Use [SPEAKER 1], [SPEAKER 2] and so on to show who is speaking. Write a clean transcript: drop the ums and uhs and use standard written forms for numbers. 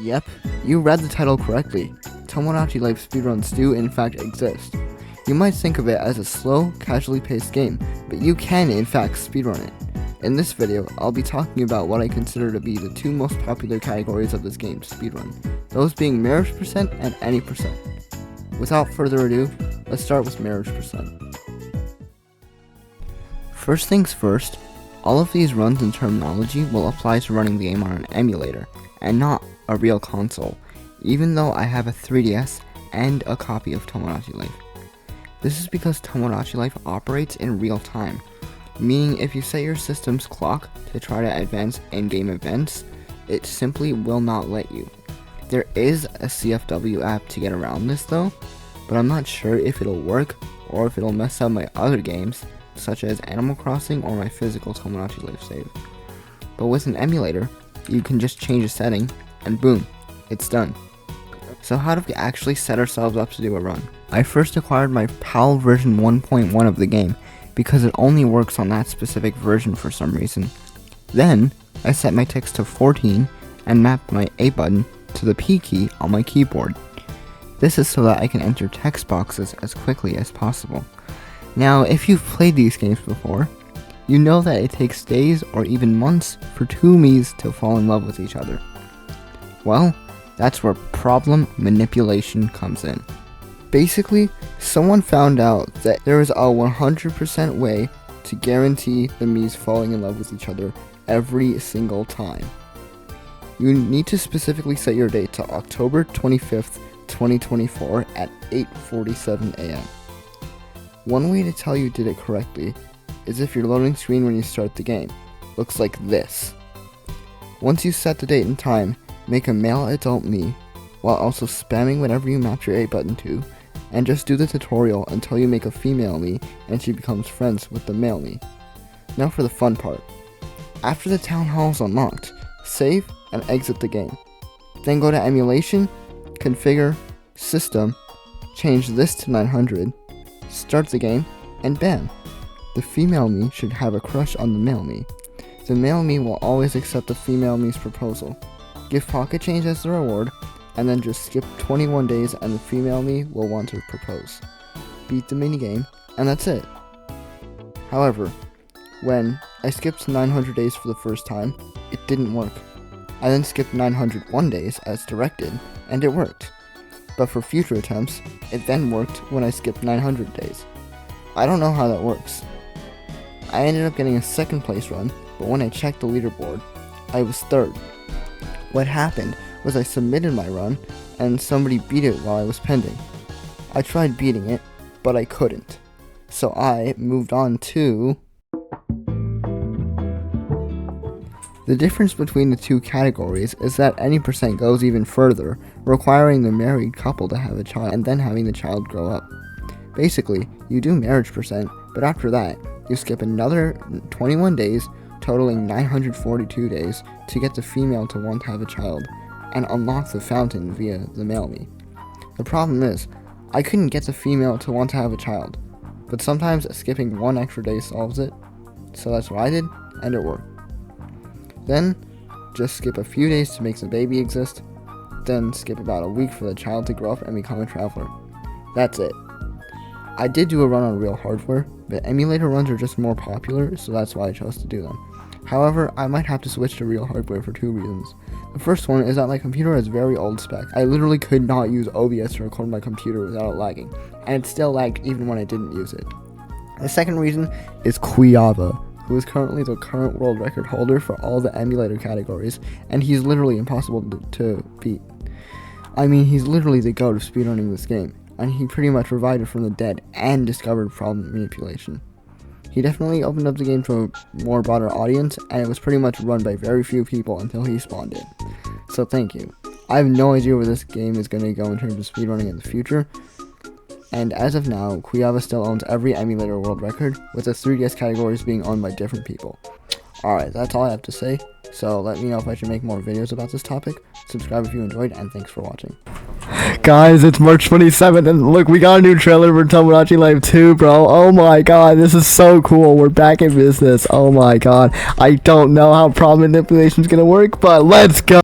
[SPEAKER 1] Yep, you read the title correctly. Tomodachi Life speedruns do in fact exist. You might think of it as a slow, casually paced game, but you can in fact speedrun it. In this video, I'll be talking about what I consider to be the two most popular categories of this game speedrun, those being marriage percent and any percent. Without further ado, let's start with marriage percent. First things first, all of these runs and terminology will apply to running the game on an emulator, and not a real console, even though I have a 3DS and a copy of Tomodachi Life. This is because Tomodachi Life operates in real time, meaning if you set your system's clock to try to advance in-game events, it simply will not let you. There is a CFW app to get around this though, but I'm not sure if it'll work or if it'll mess up my other games, such as Animal Crossing or my physical Tomodachi Life save. But with an emulator, you can just change a setting, and boom, it's done. So how do we actually set ourselves up to do a run? I first acquired my PAL version 1.1 of the game, because it only works on that specific version for some reason. Then, I set my ticks to 14, and mapped my A button to the P key on my keyboard. This is so that I can enter text boxes as quickly as possible. Now, if you've played these games before, you know that it takes days or even months for two me's to fall in love with each other. Well, that's where problem manipulation comes in. Basically, someone found out that there is a 100% way to guarantee the me's falling in love with each other every single time. You need to specifically set your date to October 25th, 2024 at 8:47 a.m. One way to tell you did it correctly is if your loading screen when you start the game looks like this. Once you set the date and time, make a male adult me, while also spamming whatever you map your A button to, and just do the tutorial until you make a female me and she becomes friends with the male me. Now for the fun part. After the town hall is unlocked, save and exit the game. Then go to emulation, configure, system, change this to 900, start the game, and bam! The female me should have a crush on the male me. The male me will always accept the female me's proposal. Give pocket change as the reward, and then just skip 21 days and the female me will want to propose. Beat the minigame, and that's it. However, when I skipped 900 days for the first time, it didn't work. I then skipped 901 days as directed, and it worked. But for future attempts, it then worked when I skipped 900 days. I don't know how that works. I ended up getting a second place run, but when I checked the leaderboard, I was third. What happened was I submitted my run, and somebody beat it while I was pending. I tried beating it, but I couldn't. So I moved on to... The difference between the two categories is that any percent goes even further, requiring the married couple to have a child and then having the child grow up. Basically, you do marriage percent, but after that, you skip another 21 days, totaling 942 days, to get the female to want to have a child, and unlock the fountain via the male me. The problem is, I couldn't get the female to want to have a child, but sometimes skipping one extra day solves it, so that's what I did, and it worked. Then, just skip a few days to make the baby exist, then skip about a week for the child to grow up and become a traveler. That's it. I did do a run on real hardware, but emulator runs are just more popular, so that's why I chose to do them. However, I might have to switch to real hardware for two reasons. The first one is that my computer has very old specs. I literally could not use OBS to record my computer without it lagging, and it still lagged even when I didn't use it. The second reason is Quiava, who is currently the current world record holder for all the emulator categories, and he's literally impossible to beat. I mean, he's literally the goat of speedrunning this game, and he pretty much revived it from the dead and discovered problem manipulation. He definitely opened up the game to a more broader audience, and it was pretty much run by very few people until he spawned it. So thank you. I have no idea where this game is going to go in terms of speedrunning in the future, and as of now, Quiava still owns every emulator world record, with the 3DS categories being owned by different people. Alright, that's all I have to say, so let me know if I should make more videos about this topic. Subscribe if you enjoyed, and thanks for watching.
[SPEAKER 2] Guys, it's March 27th, and look, we got a new trailer for Tomodachi Life 2, bro. Oh my god, this is so cool. We're back in business. Oh my god. I don't know how problem manipulation is gonna work, but let's go.